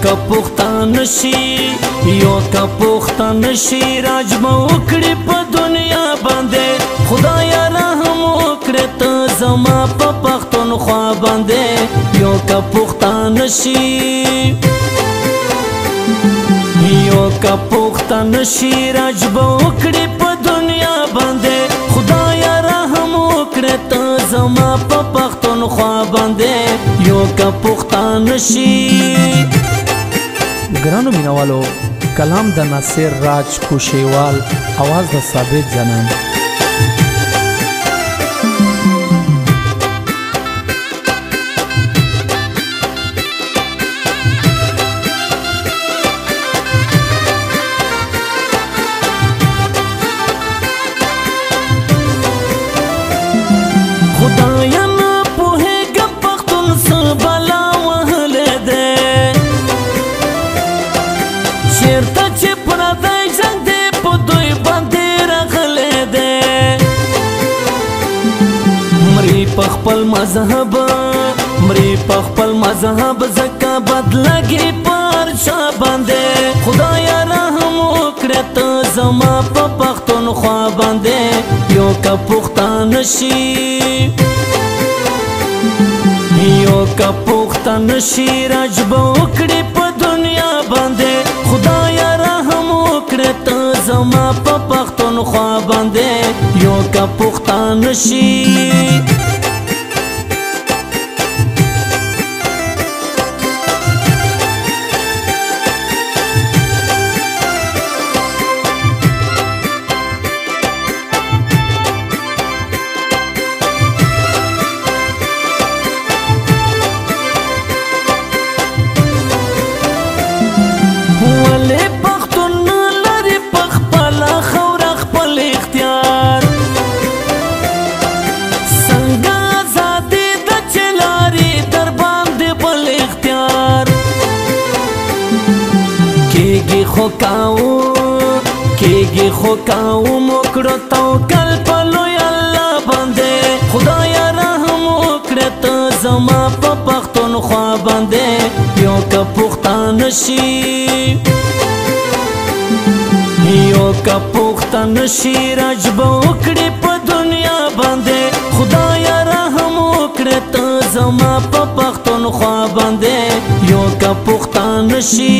که پختان شي یو که پختان شي راج به وکړي په دنیا باندې خدایا رحم وکړې ته زما په پښتونخوا باندې یو که پختان شي یو که پختان شي راج به وکړي په دنیا باندې خدایا رحم وکړې ته زما په پښتونخوا باندې یو که پختان شي ګرانو مینوالو کلام د ناصر راج کوشیوال आवाज د ثابت زنان خدایا نه پوهېږم پښتون څه بلا وهلی دی چېرته چې پردی جنګ دی په دوی باندې راغلی دی مري په خپل مذهب ځکه بد لګي په هر چا باندې خدایا رحم وکړې ته زما په پښتونخوا باندې یو که پختان شي یو که پختان شي راج به وکړي په دنیا باندې خدایا رحم وکړې ته زما په پښتونخوا باندې یو که پختان شي ولې پښتون نه لري په خپله خوره خپل اختیار څنګه ازادي ده چې لاري در باندې بل اختیار کېږي خو کاو موکړو توکل په لوی الله باندې خدایا رحم وکړې ته زما په پښتونخوا باندې یو که پختان شي یو که پختان شي راج به وکړي په دنیا باندې خدایا رحم وکړې ته زما په پښتونخوا باندې یو که پختان شي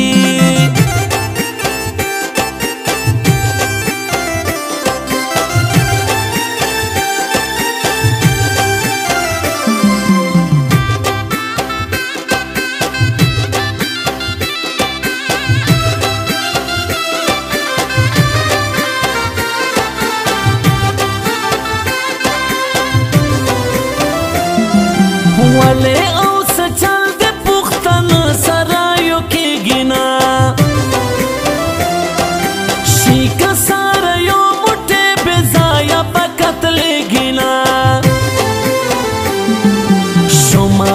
ولې او څه چل د پښتن سره یو کېږي نه شي که سره یو موټی بې ځایه به قتلېږي نه شومه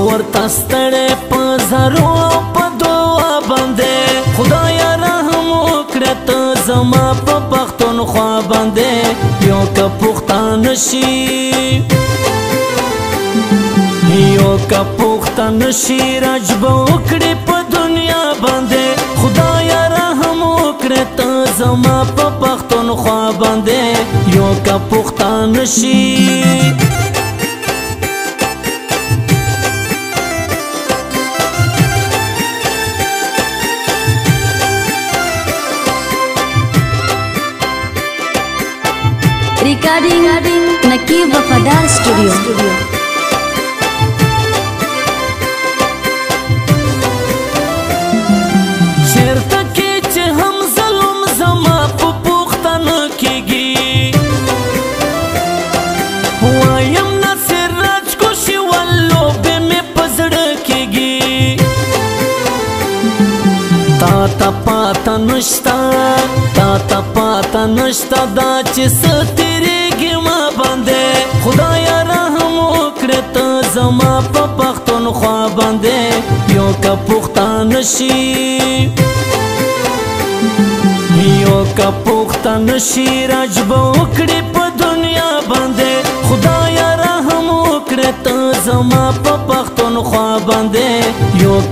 ورته ستړی په زرو او په دعا باندې خدایا رحم وکړې ته زما په پښتونخوا باندې یو که پختان شي یو که پختان شي راج به وکړي په دنیا باندې خدایا رحم وکړې ته زما په پښتونخوا باندې یو که پختان شي Recording Nakib Wafadar Studio. چېرته کې چې هم ظلم زما په پښتانه کېږي وایم ناصر راج کوشیوال لوبې مې په زړه کېږي تا ته پاته نشته دا چې څه تېرېږي ما باندې خدایا رحم وکړې ته زما په پښتونخوا باندې یو که پختان شي یو که پختان شي راج به وکړي په دنیا باندې خدایا رحم وکړې ته زما په پښتونخوا باندې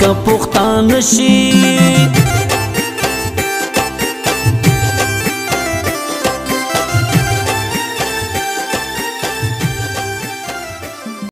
که پختان شي